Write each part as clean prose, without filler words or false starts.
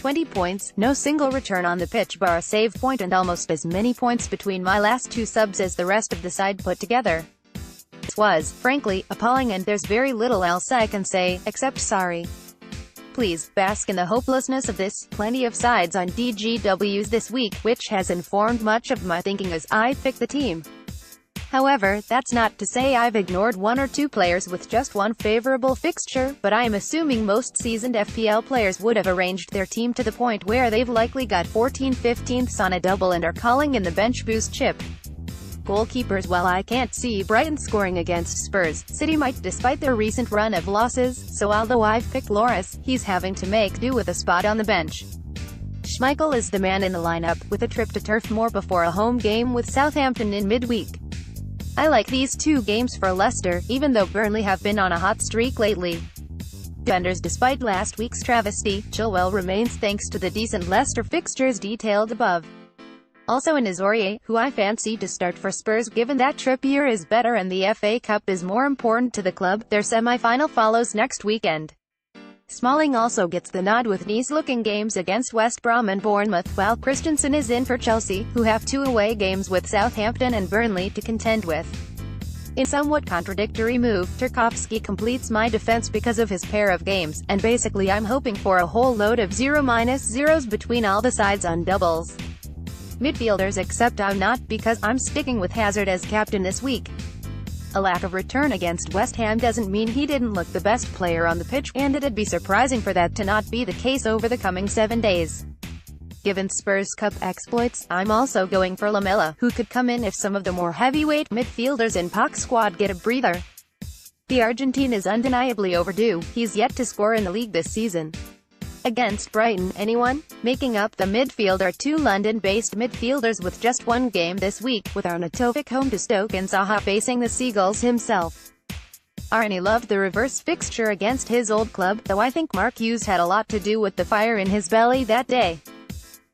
20 points, no single return on the pitch bar a save point, and almost as many points between my last two subs as the rest of the side put together. This was, frankly, appalling, and there's very little else I can say, except sorry. Please, bask in the hopelessness of this. Plenty of sides on DGWs this week, which has informed much of my thinking as I pick the team. However, that's not to say I've ignored one or two players with just one favourable fixture, but I am assuming most seasoned FPL players would have arranged their team to the point where they've likely got 14/15ths on a double and are calling in the bench boost chip. Goalkeepers: well, I can't see Brighton scoring against Spurs. City might, despite their recent run of losses, so although I've picked Lloris, he's having to make do with a spot on the bench. Schmeichel is the man in the lineup, with a trip to Turf Moor before a home game with Southampton in midweek. I like these two games for Leicester, even though Burnley have been on a hot streak lately. Defenders: despite last week's travesty, Chilwell remains thanks to the decent Leicester fixtures detailed above. Also in is Aurier, who I fancy to start for Spurs given that Trippier is better and the FA Cup is more important to the club. Their semi-final follows next weekend. Smalling also gets the nod with Nice-looking games against West Brom and Bournemouth, while Christensen is in for Chelsea, who have two away games with Southampton and Burnley to contend with. In somewhat contradictory move, Tarkowski completes my defense because of his pair of games, and basically I'm hoping for a whole load of 0-0s between all the sides on doubles. Midfielders: except I'm not, because I'm sticking with Hazard as captain this week. A lack of return against West Ham doesn't mean he didn't look the best player on the pitch, and it'd be surprising for that to not be the case over the coming 7 days. Given Spurs Cup exploits, I'm also going for Lamela, who could come in if some of the more heavyweight midfielders in Pac's squad get a breather. The Argentine is undeniably overdue. He's yet to score in the league this season. Against Brighton, anyone? Making up the midfield are two London-based midfielders with just one game this week, with Arnautovic home to Stoke and Zaha facing the Seagulls himself. Arnie loved the reverse fixture against his old club, though I think Mark Hughes had a lot to do with the fire in his belly that day.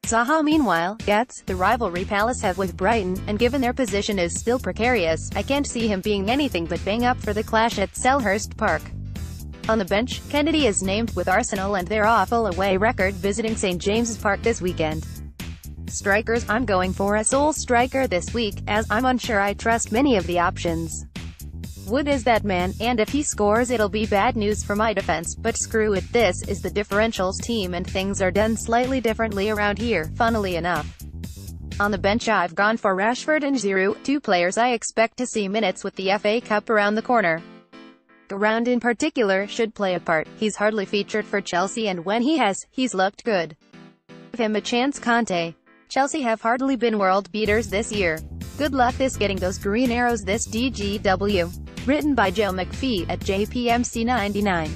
Zaha, meanwhile, gets the rivalry Palace have with Brighton, and given their position is still precarious, I can't see him being anything but bang up for the clash at Selhurst Park. On the bench, Kennedy is named with Arsenal and their awful away record visiting St James's Park this weekend. Strikers: I'm going for a sole striker this week, as I'm unsure I trust many of the options. Wood is that man, and if he scores it'll be bad news for my defense, but screw it, this is the Differentials team and things are done slightly differently around here, funnily enough. On the bench I've gone for Rashford and Giroud, two players I expect to see minutes with the FA Cup around the corner. Giroud in particular should play a part. He's hardly featured for Chelsea, and when he has, he's looked good. Give him a chance, Conte. Chelsea have hardly been world beaters this year. Good luck this getting those green arrows this DGW. Written by Joe McPhee at JPMC99.